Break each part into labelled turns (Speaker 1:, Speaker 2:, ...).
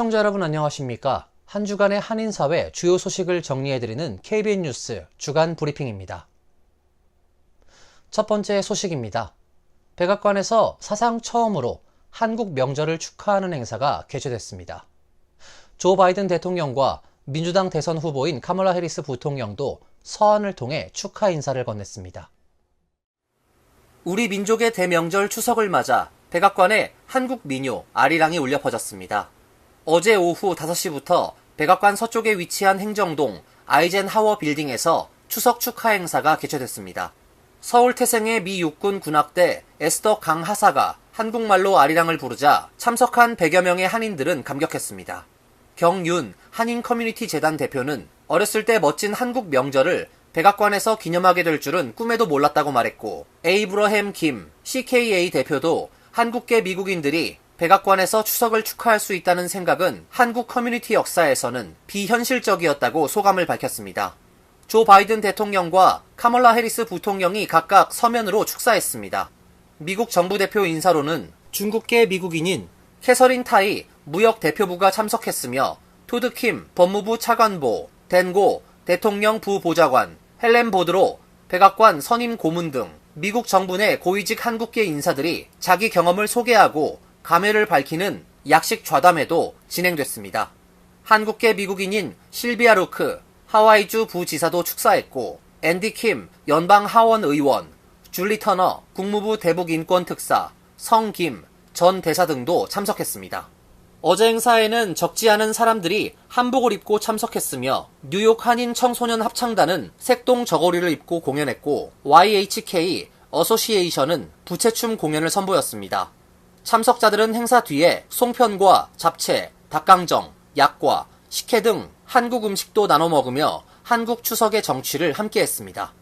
Speaker 1: 시청자 여러분 안녕하십니까? 한 주간의 한인사회 주요 소식을 정리해드리는 KBN 뉴스 주간 브리핑입니다. 첫 번째 소식입니다. 백악관에서 사상 처음으로 한국 명절을 축하하는 행사가 개최됐습니다. 조 바이든 대통령과 민주당 대선 후보인 카멀라 해리스 부통령도 서한을 통해 축하 인사를 건넸습니다. 우리 민족의 대명절 추석을 맞아 백악관에 한국 민요 아리랑이 울려 퍼졌습니다. 어제 오후 5시부터 백악관 서쪽에 위치한 행정동 아이젠하워 빌딩에서 추석 축하 행사가 개최됐습니다. 서울 태생의 미 육군 군악대 에스더 강 하사가 한국말로 아리랑을 부르자 참석한 100여 명의 한인들은 감격했습니다. 경윤 한인 커뮤니티 재단 대표는 어렸을 때 멋진 한국 명절을 백악관에서 기념하게 될 줄은 꿈에도 몰랐다고 말했고, 에이브러햄 김 CKA 대표도 한국계 미국인들이 백악관에서 추석을 축하할 수 있다는 생각은 한국 커뮤니티 역사에서는 비현실적이었다고 소감을 밝혔습니다. 조 바이든 대통령과 카멀라 해리스 부통령이 각각 서면으로 축사했습니다. 미국 정부 대표 인사로는 중국계 미국인인 캐서린 타이 무역 대표부가 참석했으며 토드 킴 법무부 차관보, 댄고 대통령 부보좌관, 헬렌 보드로 백악관 선임 고문 등 미국 정부 내 고위직 한국계 인사들이 자기 경험을 소개하고 감회를 밝히는 약식 좌담회도 진행됐습니다. 한국계 미국인인 실비아 루크 하와이주 부지사도 축사했고, 앤디 킴 연방 하원 의원, 줄리 터너 국무부 대북인권특사, 성 김 전 대사 등도 참석했습니다. 어제 행사에는 적지 않은 사람들이 한복을 입고 참석했으며 뉴욕 한인 청소년 합창단은 색동 저고리를 입고 공연했고, YHK 어소시에이션은 부채춤 공연을 선보였습니다. 참석자들은 행사 뒤에 송편과 잡채, 닭강정, 약과, 식혜 등 한국 음식도 나눠 먹으며 한국 추석의 정취를 함께했습니다.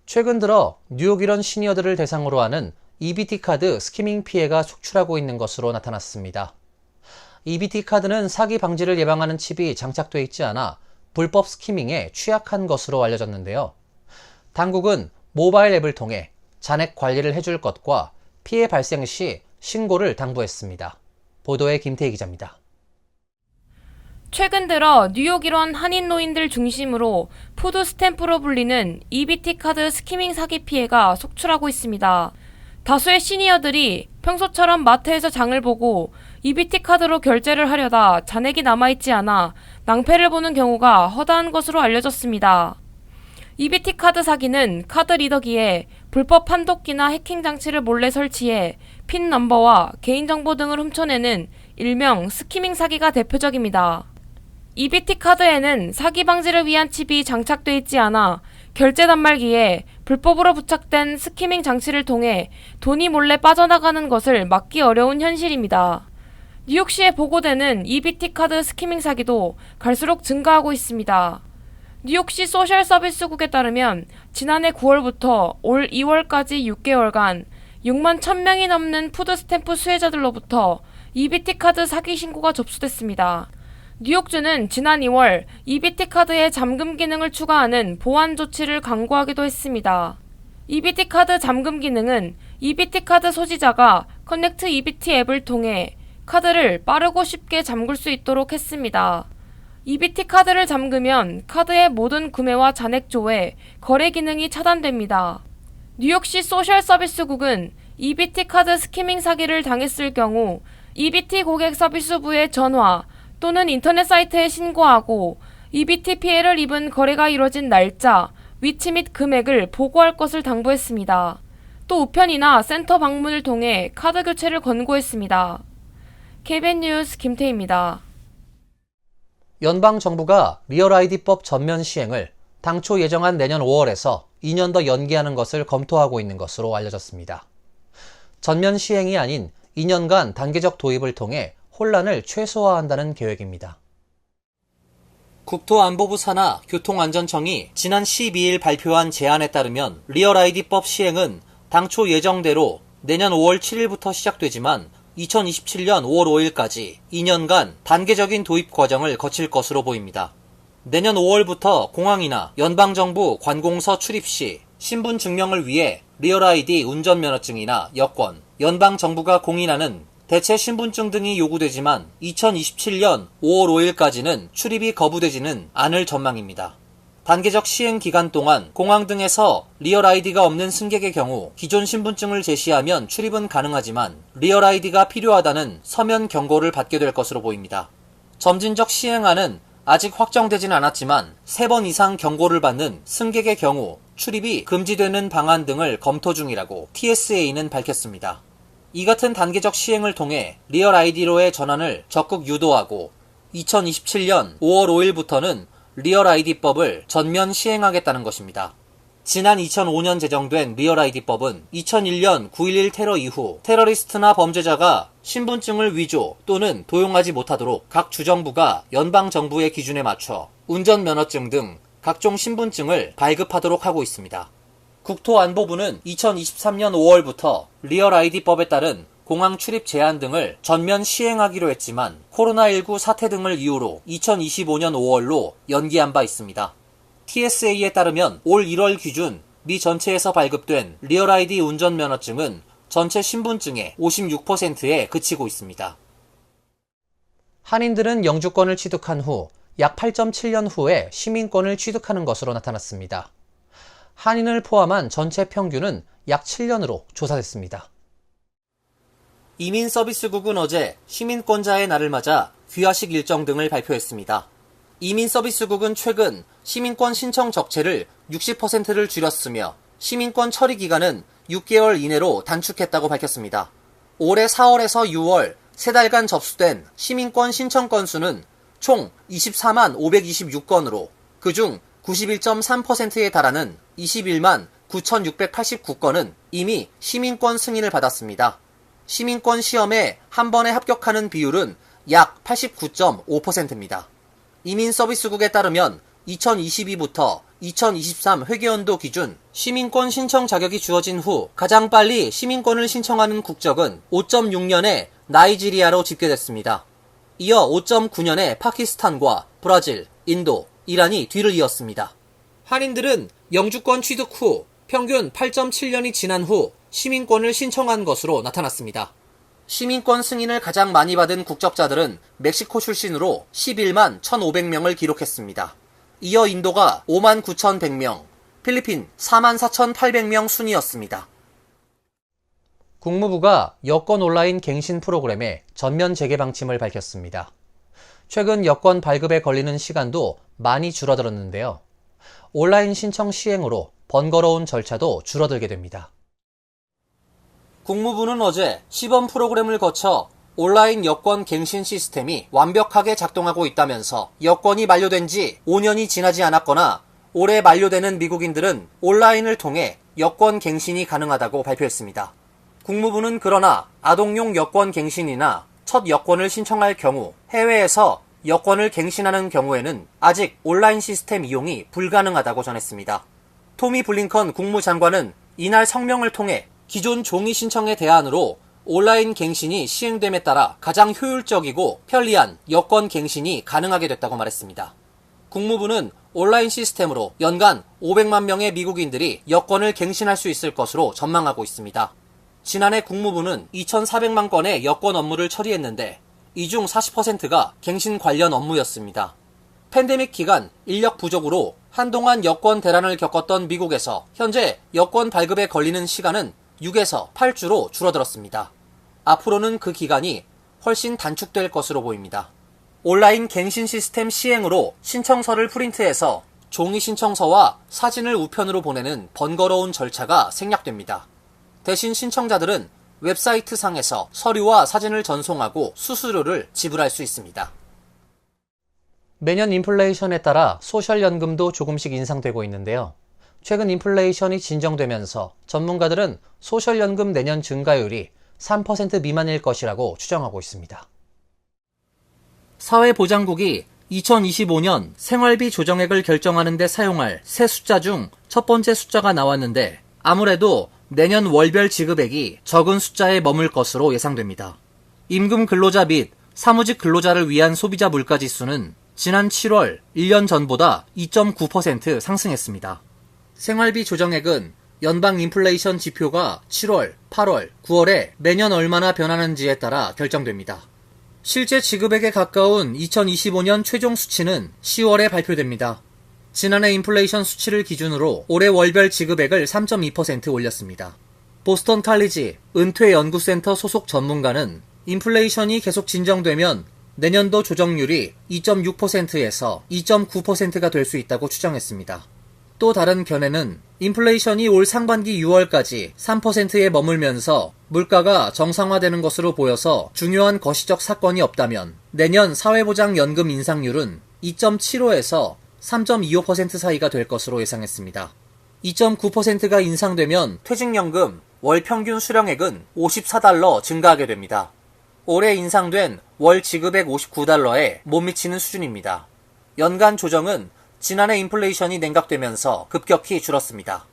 Speaker 1: 최근 들어 뉴욕 일원 시니어들을 대상으로 하는 EBT 카드 스키밍 피해가 속출하고 있는 것으로 나타났습니다. EBT 카드는 사기 방지를 예방하는 칩이 장착돼 있지 않아 불법 스키밍에 취약한 것으로 알려졌는데요. 당국은 모바일 앱을 통해 잔액 관리를 해줄 것과 피해 발생 시 신고를 당부했습니다. 보도에 김태희 기자입니다.
Speaker 2: 최근 들어 뉴욕 일원 한인 노인들 중심으로 푸드 스탬프로 불리는 EBT 카드 스키밍 사기 피해가 속출하고 있습니다. 다수의 시니어들이 평소처럼 마트에서 장을 보고 EBT 카드로 결제를 하려다 잔액이 남아있지 않아 낭패를 보는 경우가 허다한 것으로 알려졌습니다. EBT 카드 사기는 카드 리더기에 불법 한독기나 해킹 장치를 몰래 설치해 핀 넘버와 개인정보 등을 훔쳐내는 일명 스키밍 사기가 대표적입니다. EBT 카드에는 사기 방지를 위한 칩이 장착돼 있지 않아 결제 단말기에 불법으로 부착된 스키밍 장치를 통해 돈이 몰래 빠져나가는 것을 막기 어려운 현실입니다. 뉴욕시에 보고되는 EBT 카드 스키밍 사기도 갈수록 증가하고 있습니다. 뉴욕시 소셜서비스국에 따르면 지난해 9월부터 올 2월까지 6개월간 6만 1000명이 넘는 푸드스탬프 수혜자들로부터 EBT 카드 사기 신고가 접수됐습니다. 뉴욕주는 지난 2월 EBT 카드에 잠금 기능을 추가하는 보안 조치를 강구하기도 했습니다. EBT 카드 잠금 기능은 EBT 카드 소지자가 커넥트 EBT 앱을 통해 카드를 빠르고 쉽게 잠글 수 있도록 했습니다. EBT 카드를 잠그면 카드의 모든 구매와 잔액 조회, 거래 기능이 차단됩니다. 뉴욕시 소셜서비스국은 EBT 카드 스키밍 사기를 당했을 경우 EBT 고객 서비스부에 전화 또는 인터넷 사이트에 신고하고 EBT 피해를 입은 거래가 이뤄진 날짜, 위치 및 금액을 보고할 것을 당부했습니다. 또 우편이나 센터 방문을 통해 카드 교체를 권고했습니다. KBN 뉴스 김태희입니다.
Speaker 1: 연방정부가 리얼 아이디법 전면 시행을 당초 예정한 내년 5월에서 2년 더 연기하는 것을 검토하고 있는 것으로 알려졌습니다. 전면 시행이 아닌 2년간 단계적 도입을 통해 혼란을 최소화한다는 계획입니다. 국토안보부 산하 교통안전청이 지난 12일 발표한 제안에 따르면 리얼 아이디법 시행은 당초 예정대로 내년 5월 7일부터 시작되지만 2027년 5월 5일까지 2년간 단계적인 도입 과정을 거칠 것으로 보입니다. 내년 5월부터 공항이나 연방정부 관공서 출입 시 신분 증명을 위해 리얼 아이디 운전면허증이나 여권, 연방정부가 공인하는 대체 신분증 등이 요구되지만 2027년 5월 5일까지는 출입이 거부되지는 않을 전망입니다. 단계적 시행 기간 동안 공항 등에서 리얼 아이디가 없는 승객의 경우 기존 신분증을 제시하면 출입은 가능하지만 리얼 아이디가 필요하다는 서면 경고를 받게 될 것으로 보입니다. 점진적 시행안은 아직 확정되진 않았지만 3번 이상 경고를 받는 승객의 경우 출입이 금지되는 방안 등을 검토 중이라고 TSA는 밝혔습니다. 이 같은 단계적 시행을 통해 리얼 아이디로의 전환을 적극 유도하고 2027년 5월 5일부터는 리얼 아이디법을 전면 시행하겠다는 것입니다. 지난 2005년 제정된 리얼 아이디법은 2001년 9.11 테러 이후 테러리스트나 범죄자가 신분증을 위조 또는 도용하지 못하도록 각 주정부가 연방정부의 기준에 맞춰 운전면허증 등 각종 신분증을 발급하도록 하고 있습니다. 국토안보부는 2023년 5월부터 리얼 아이디법에 따른 공항 출입 제한 등을 전면 시행하기로 했지만 코로나19 사태 등을 이유로 2025년 5월로 연기한 바 있습니다. TSA에 따르면 올 1월 기준 미 전체에서 발급된 리얼 아이디 운전면허증은 전체 신분증의 56%에 그치고 있습니다. 한인들은 영주권을 취득한 후 약 8.7년 후에 시민권을 취득하는 것으로 나타났습니다. 한인을 포함한 전체 평균은 약 7년으로 조사됐습니다. 이민서비스국은 어제 시민권자의 날을 맞아 귀화식 일정 등을 발표했습니다. 이민서비스국은 최근 시민권 신청 적체를 60%를 줄였으며 시민권 처리 기간은 6개월 이내로 단축했다고 밝혔습니다. 올해 4월에서 6월 3달간 접수된 시민권 신청 건수는 총 24만 526건으로 그중 91.3%에 달하는 21만 9,689건은 이미 시민권 승인을 받았습니다. 시민권 시험에 한 번에 합격하는 비율은 약 89.5%입니다. 이민서비스국에 따르면 2022부터 2023 회계연도 기준 시민권 신청 자격이 주어진 후 가장 빨리 시민권을 신청하는 국적은 5.6년에 나이지리아로 집계됐습니다. 이어 5.9년에 파키스탄과 브라질, 인도, 이란이 뒤를 이었습니다. 한인들은 영주권 취득 후 평균 8.7년이 지난 후 시민권을 신청한 것으로 나타났습니다. 시민권 승인을 가장 많이 받은 국적자들은 멕시코 출신으로 11만 1,500명을 기록했습니다. 이어 인도가 5만 9,100명, 필리핀 4만 4,800명 순이었습니다. 국무부가 여권 온라인 갱신 프로그램의 전면 재개 방침을 밝혔습니다. 최근 여권 발급에 걸리는 시간도 많이 줄어들었는데요. 온라인 신청 시행으로 번거로운 절차도 줄어들게 됩니다. 국무부는 어제 시범 프로그램을 거쳐 온라인 여권 갱신 시스템이 완벽하게 작동하고 있다면서 여권이 만료된 지 5년이 지나지 않았거나 올해 만료되는 미국인들은 온라인을 통해 여권 갱신이 가능하다고 발표했습니다. 국무부는 그러나 아동용 여권 갱신이나 첫 여권을 신청할 경우 해외에서 여권을 갱신하는 경우에는 아직 온라인 시스템 이용이 불가능하다고 전했습니다. 토미 블링컨 국무장관은 이날 성명을 통해 기존 종이 신청의 대안으로 온라인 갱신이 시행됨에 따라 가장 효율적이고 편리한 여권 갱신이 가능하게 됐다고 말했습니다. 국무부는 온라인 시스템으로 연간 500만 명의 미국인들이 여권을 갱신할 수 있을 것으로 전망하고 있습니다. 지난해 국무부는 2,400만 건의 여권 업무를 처리했는데 이 중 40%가 갱신 관련 업무였습니다. 팬데믹 기간 인력 부족으로 한동안 여권 대란을 겪었던 미국에서 현재 여권 발급에 걸리는 시간은 6에서 8주로 줄어들었습니다. 앞으로는 그 기간이 훨씬 단축될 것으로 보입니다. 온라인 갱신 시스템 시행으로 신청서를 프린트해서 종이 신청서와 사진을 우편으로 보내는 번거로운 절차가 생략됩니다. 대신 신청자들은 웹사이트 상에서 서류와 사진을 전송하고 수수료를 지불할 수 있습니다. 매년 인플레이션에 따라 소셜연금도 조금씩 인상되고 있는데요. 최근 인플레이션이 진정되면서 전문가들은 소셜연금 내년 증가율이 3% 미만일 것이라고 추정하고 있습니다. 사회보장국이 2025년 생활비 조정액을 결정하는 데 사용할 세 숫자 중 첫 번째 숫자가 나왔는데 아무래도 내년 월별 지급액이 적은 숫자에 머물 것으로 예상됩니다. 임금 근로자 및 사무직 근로자를 위한 소비자 물가지수는 지난 7월 1년 전보다 2.9% 상승했습니다. 생활비 조정액은 연방 인플레이션 지표가 7월, 8월, 9월에 매년 얼마나 변하는지에 따라 결정됩니다. 실제 지급액에 가까운 2025년 최종 수치는 10월에 발표됩니다. 지난해 인플레이션 수치를 기준으로 올해 월별 지급액을 3.2% 올렸습니다. 보스턴 칼리지 은퇴연구센터 소속 전문가는 인플레이션이 계속 진정되면 내년도 조정률이 2.6%에서 2.9%가 될 수 있다고 추정했습니다. 또 다른 견해는 인플레이션이 올 상반기 6월까지 3%에 머물면서 물가가 정상화되는 것으로 보여서 중요한 거시적 사건이 없다면 내년 사회보장연금 인상률은 2.75에서 3.25% 사이가 될 것으로 예상했습니다. 2.9%가 인상되면 퇴직연금 월 평균 수령액은 $54 증가하게 됩니다. 올해 인상된 월 지급액 $59에 못 미치는 수준입니다. 연간 조정은 지난해 인플레이션이 냉각되면서 급격히 줄었습니다.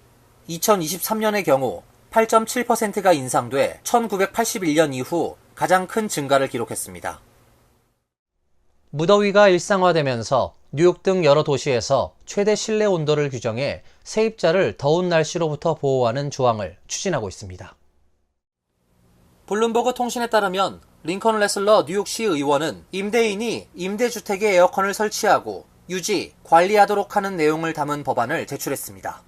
Speaker 1: 2023년의 경우 8.7%가 인상돼 1981년 이후 가장 큰 증가를 기록했습니다. 무더위가 일상화되면서 뉴욕 등 여러 도시에서 최대 실내 온도를 규정해 세입자를 더운 날씨로부터 보호하는 조항을 추진하고 있습니다. 블룸버그 통신에 따르면 링컨 레슬러 뉴욕시 의원은 임대인이 임대주택에 에어컨을 설치하고 유지, 관리하도록 하는 내용을 담은 법안을 제출했습니다.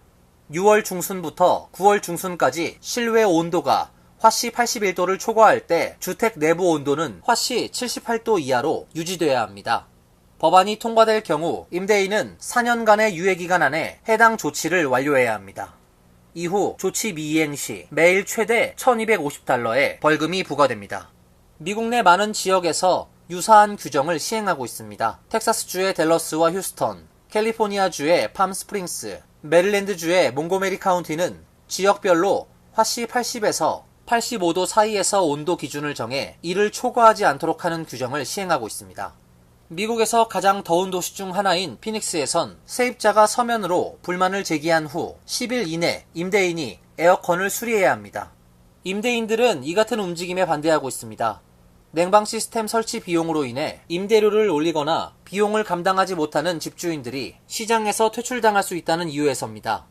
Speaker 1: 6월 중순부터 9월 중순까지 실외 온도가 화씨 81도를 초과할 때 주택 내부 온도는 화씨 78도 이하로 유지돼야 합니다. 법안이 통과될 경우 임대인은 4년간의 유예기간 안에 해당 조치를 완료해야 합니다. 이후 조치 미이행 시 매일 최대 $1250의 벌금이 부과됩니다. 미국 내 많은 지역에서 유사한 규정을 시행하고 있습니다. 텍사스주의 댈러스와 휴스턴, 캘리포니아주의 팜스프링스, 메릴랜드주의 몽고메리 카운티는 지역별로 화씨 80에서 85도 사이에서 온도 기준을 정해 이를 초과하지 않도록 하는 규정을 시행하고 있습니다. 미국에서 가장 더운 도시 중 하나인 피닉스에선 세입자가 서면으로 불만을 제기한 후 10일 이내 임대인이 에어컨을 수리해야 합니다. 임대인들은 이 같은 움직임에 반대하고 있습니다. 냉방 시스템 설치 비용으로 인해 임대료를 올리거나 비용을 감당하지 못하는 집주인들이 시장에서 퇴출당할 수 있다는 이유에서입니다.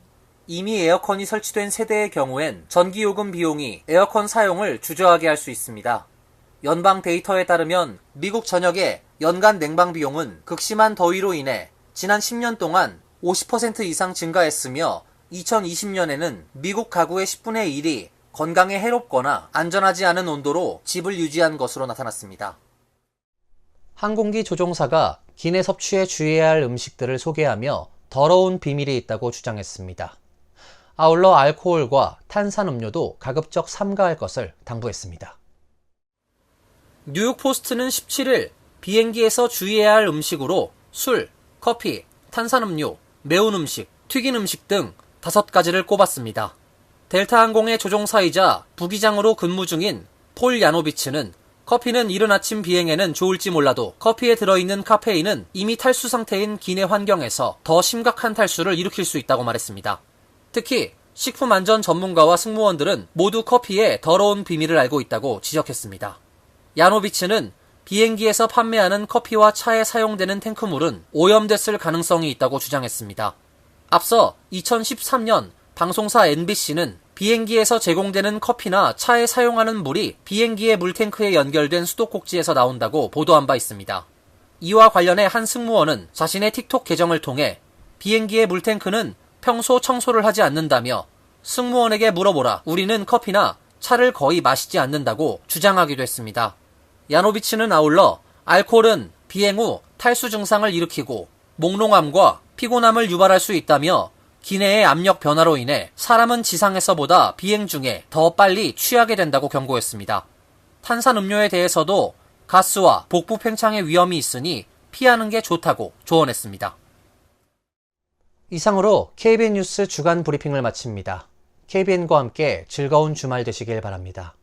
Speaker 1: 이미 에어컨이 설치된 세대의 경우엔 전기요금 비용이 에어컨 사용을 주저하게 할 수 있습니다. 연방 데이터에 따르면 미국 전역의 연간 냉방 비용은 극심한 더위로 인해 지난 10년 동안 50% 이상 증가했으며 2020년에는 미국 가구의 10분의 1이 건강에 해롭거나 안전하지 않은 온도로 집을 유지한 것으로 나타났습니다. 항공기 조종사가 기내 섭취에 주의해야 할 음식들을 소개하며 더러운 비밀이 있다고 주장했습니다. 아울러 알코올과 탄산음료도 가급적 삼가할 것을 당부했습니다. 뉴욕 포스트는 17일 비행기에서 주의해야 할 음식으로 술, 커피, 탄산음료, 매운 음식, 튀긴 음식 등 5가지를 꼽았습니다. 델타 항공의 조종사이자 부기장으로 근무 중인 폴 야노비츠는 커피는 이른 아침 비행에는 좋을지 몰라도 커피에 들어있는 카페인은 이미 탈수 상태인 기내 환경에서 더 심각한 탈수를 일으킬 수 있다고 말했습니다. 특히 식품 안전 전문가와 승무원들은 모두 커피의 더러운 비밀을 알고 있다고 지적했습니다. 야노비츠는 비행기에서 판매하는 커피와 차에 사용되는 탱크물은 오염됐을 가능성이 있다고 주장했습니다. 앞서 2013년 방송사 NBC는 비행기에서 제공되는 커피나 차에 사용하는 물이 비행기의 물탱크에 연결된 수도꼭지에서 나온다고 보도한 바 있습니다. 이와 관련해 한 승무원은 자신의 틱톡 계정을 통해 비행기의 물탱크는 평소 청소를 하지 않는다며 승무원에게 물어보라, 우리는 커피나 차를 거의 마시지 않는다고 주장하기도 했습니다. 야노비츠는 아울러 알코올은 비행 후 탈수 증상을 일으키고 몽롱함과 피곤함을 유발할 수 있다며 기내의 압력 변화로 인해 사람은 지상에서보다 비행 중에 더 빨리 취하게 된다고 경고했습니다. 탄산음료에 대해서도 가스와 복부 팽창의 위험이 있으니 피하는 게 좋다고 조언했습니다. 이상으로 KBN 뉴스 주간 브리핑을 마칩니다. KBN과 함께 즐거운 주말 되시길 바랍니다.